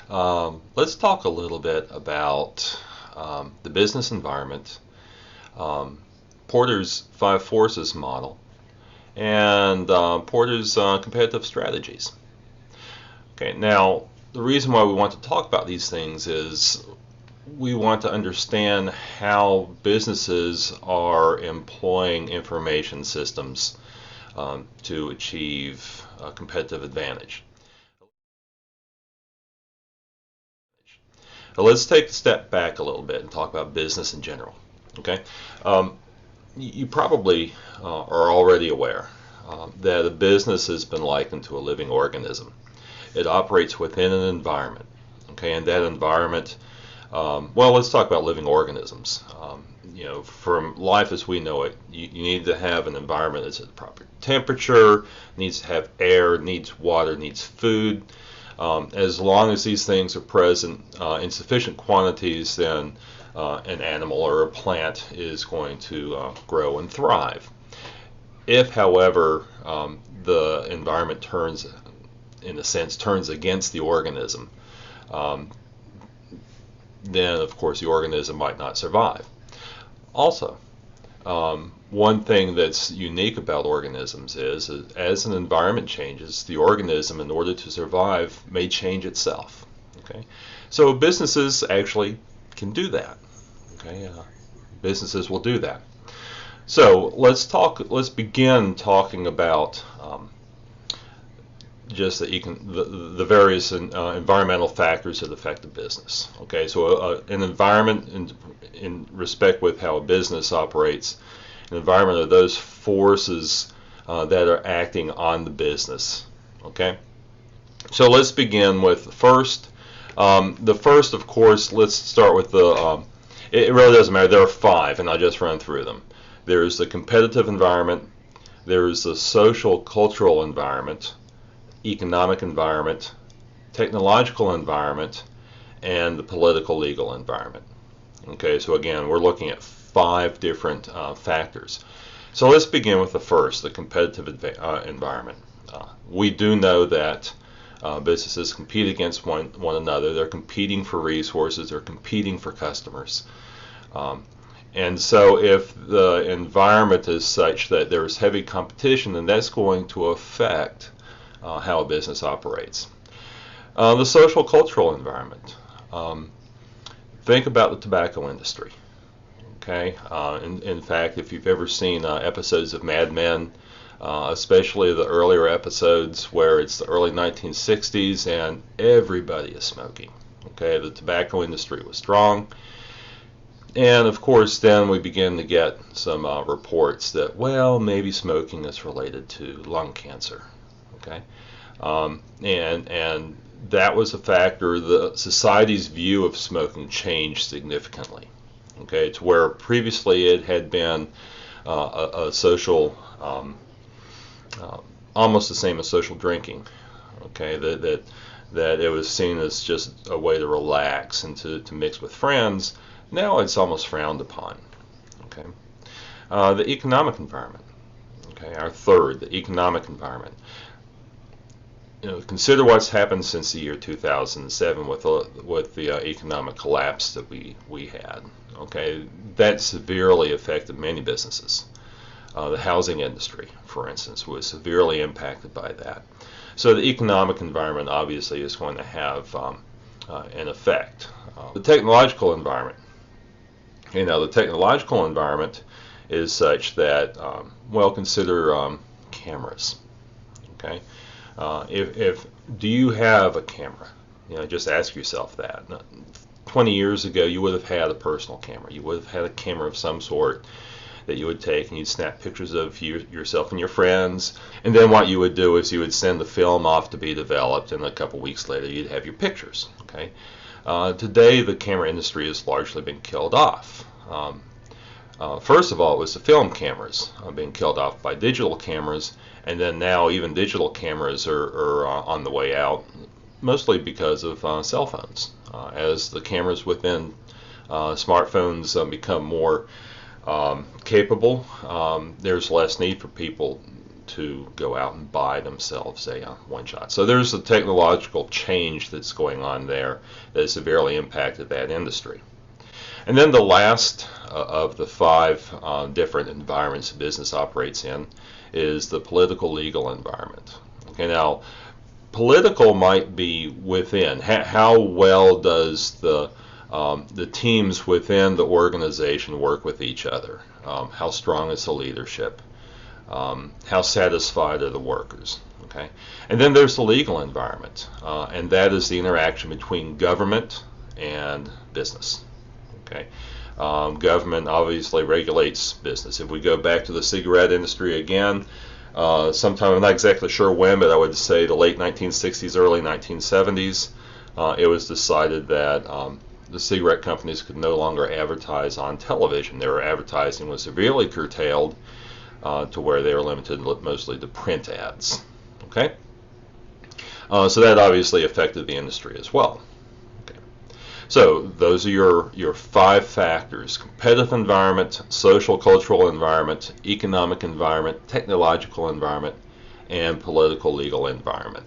Let's talk a little bit about the business environment, um, Porter's five forces model, and Porter's competitive strategies. Okay, now the reason why we want to talk about these things is we want to understand how businesses are employing information systems to achieve a competitive advantage. Now let's take a step back a little bit and talk about business in general. Okay, um, you probably are already aware that a business has been likened to a living organism. It operates within an environment. Okay, and that environment, well, let's talk about living organisms. From life as we know it, you need to have an environment that's at the proper temperature, needs to have air, needs water, needs food. As long as these things are present in sufficient quantities, then an animal or a plant is going to grow and thrive. If, however, the environment turns, in a sense, turns against the organism, um, then of course the organism might not survive. Also, one thing that's unique about organisms is as an environment changes, the organism, in order to survive, may change itself. Okay, so businesses actually can do that. Okay, businesses will do that. So let's begin talking about just the various environmental factors that affect the business. Okay, so an environment in respect with how a business operates, an environment are those forces that are acting on the business. Okay, so let's begin with the first. The first, of course, let's start with it really doesn't matter. There are five, and I'll just run through them. There's the competitive environment. There's the social cultural environment, economic environment, technological environment, and the political legal environment. Okay, so again, we're looking at five different factors. So let's begin with the first, the competitive environment. We do know that businesses compete against one another. They're competing for resources. They're competing for customers. Um, and so if the environment is such that there's heavy competition, then that's going to affect how a business operates. The social cultural environment. Think about the tobacco industry. Okay. In fact, if you've ever seen episodes of Mad Men, especially the earlier episodes where it's the early 1960s and everybody is smoking. Okay, the tobacco industry was strong. And of course, then we begin to get some reports that, well, maybe smoking is related to lung cancer. Okay, and that was a factor. The society's view of smoking changed significantly. Okay, to where previously it had been a social, almost the same as social drinking. Okay, that it was seen as just a way to relax and to mix with friends. Now it's almost frowned upon. Okay, the economic environment. Okay, our third, the economic environment. Consider what's happened since the year 2007 with the economic collapse that we had. Okay, that severely affected many businesses. The housing industry, for instance, was severely impacted by that. So the economic environment obviously is going to have an effect. The technological environment. The technological environment is such that, well, consider cameras. Okay. If do you have a camera? Just ask yourself that. 20 years ago, you would have had a personal camera. You would have had a camera of some sort that you would take, and you'd snap pictures of yourself and your friends. And then what you would do is you would send the film off to be developed, and a couple weeks later, you'd have your pictures. Okay. Today, the camera industry has largely been killed off. First of all, it was the film cameras being killed off by digital cameras, and then now even digital cameras are on the way out, mostly because of cell phones. As the cameras within smartphones become more capable, there's less need for people to go out and buy themselves a one-shot. So there's a technological change that's going on there that has severely impacted that industry. And then the last of the five different environments business operates in is the political legal environment. Okay, now political might be within. How well does the teams within the organization work with each other? How strong is the leadership? How satisfied are the workers? Okay, and then there's the legal environment, and that is the interaction between government and business. Okay, government obviously regulates business. If we go back to the cigarette industry again, sometime, I'm not exactly sure when, but I would say the late 1960s, early 1970s, it was decided that the cigarette companies could no longer advertise on television. Their advertising was severely curtailed to where they were limited mostly to print ads. Okay, so that obviously affected the industry as well. Okay. So those are your five factors: competitive environment, social cultural environment, economic environment, technological environment, and political legal environment.